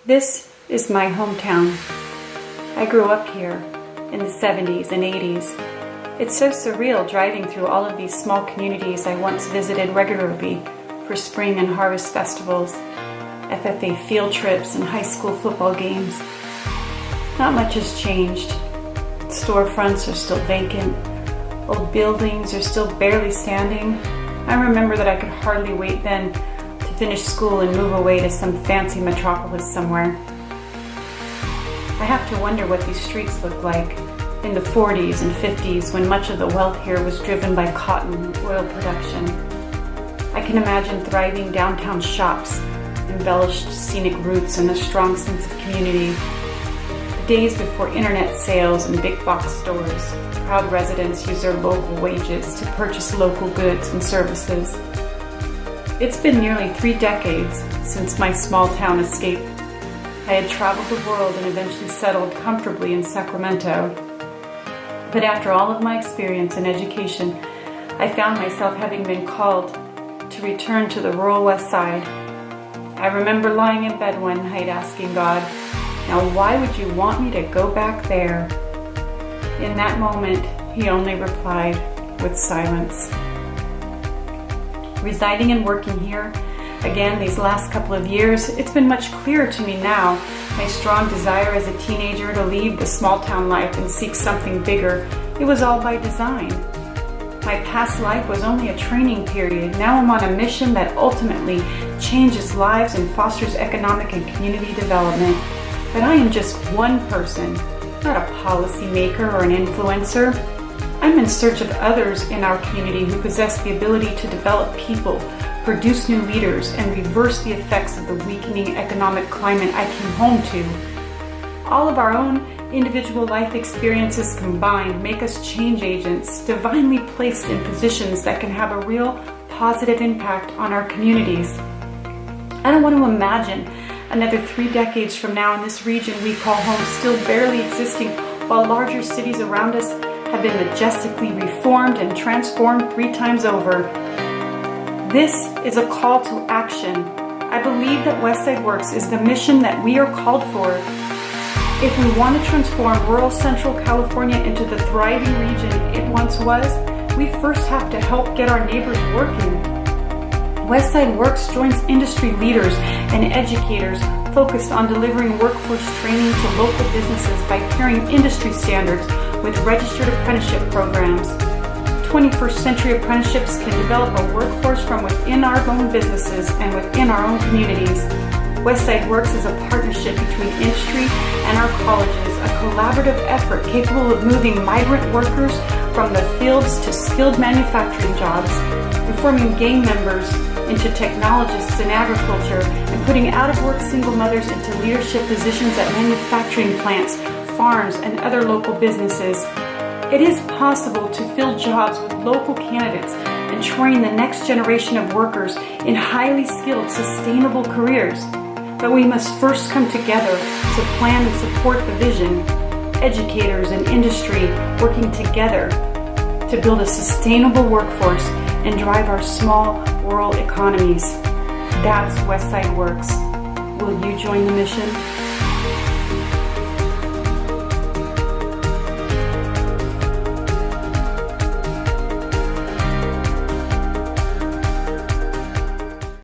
This is my hometown. I grew up here in the 70s and 80s. It's so surreal driving through all of these small communities I once visited regularly for spring and harvest festivals, FFA field trips, and high school football games. Not much has changed. Storefronts are still vacant. Old buildings are still barely standing. I remember that I could hardly wait then to finish school and move away to some fancy metropolis somewhere. I have to wonder what these streets looked like in the 40s and 50s when much of the wealth here was driven by cotton and oil production. I can imagine thriving downtown shops, embellished scenic routes, and a strong sense of community. The days before internet sales and big box stores, proud residents use their local wages to purchase local goods and services. It's been nearly 3 decades since my small town escape. I had traveled the world and eventually settled comfortably in Sacramento. But after all of my experience and education, I found myself having been called to return to the rural Westside. I remember lying in bed one night asking God, "Now why would you want me to go back there?" In that moment, He only replied with silence. Residing and working here, again these last couple of years, it's been much clearer to me now. My strong desire as a teenager to leave the small town life and seek something bigger, it was all by design. My past life was only a training period. Now I'm on a mission that ultimately changes lives and fosters economic and community development. But I am just one person, not a policymaker or an influencer. I'm in search of others in our community who possess the ability to develop people, produce new leaders, and reverse the effects of the weakening economic climate I came home to. All of our own individual life experiences combined make us change agents, divinely placed in positions that can have a real positive impact on our communities. I don't want to imagine another 3 decades from now in this region we call home still barely existing while larger cities around us have been majestically reformed and transformed 3 times over. This is a call to action. I believe that Westside Works is the mission that we are called for. If we want to transform rural Central California into the thriving region it once was, we first have to help get our neighbors working. Westside Works joins industry leaders and educators focused on delivering workforce training to local businesses by pairing industry standards with registered apprenticeship programs. 21st century apprenticeships can develop a workforce from within our own businesses and within our own communities. Westside Works is a partnership between industry and our colleges, a collaborative effort capable of moving migrant workers from the fields to skilled manufacturing jobs, reforming gang members into technologists in agriculture, and putting out-of-work single mothers into leadership positions at manufacturing plants, farms, and other local businesses. It is possible to fill jobs with local candidates and train the next generation of workers in highly skilled, sustainable careers. But we must first come together to plan and support the vision, educators and industry working together to build a sustainable workforce and drive our small rural economies. That's Westside Works. Will you join the mission?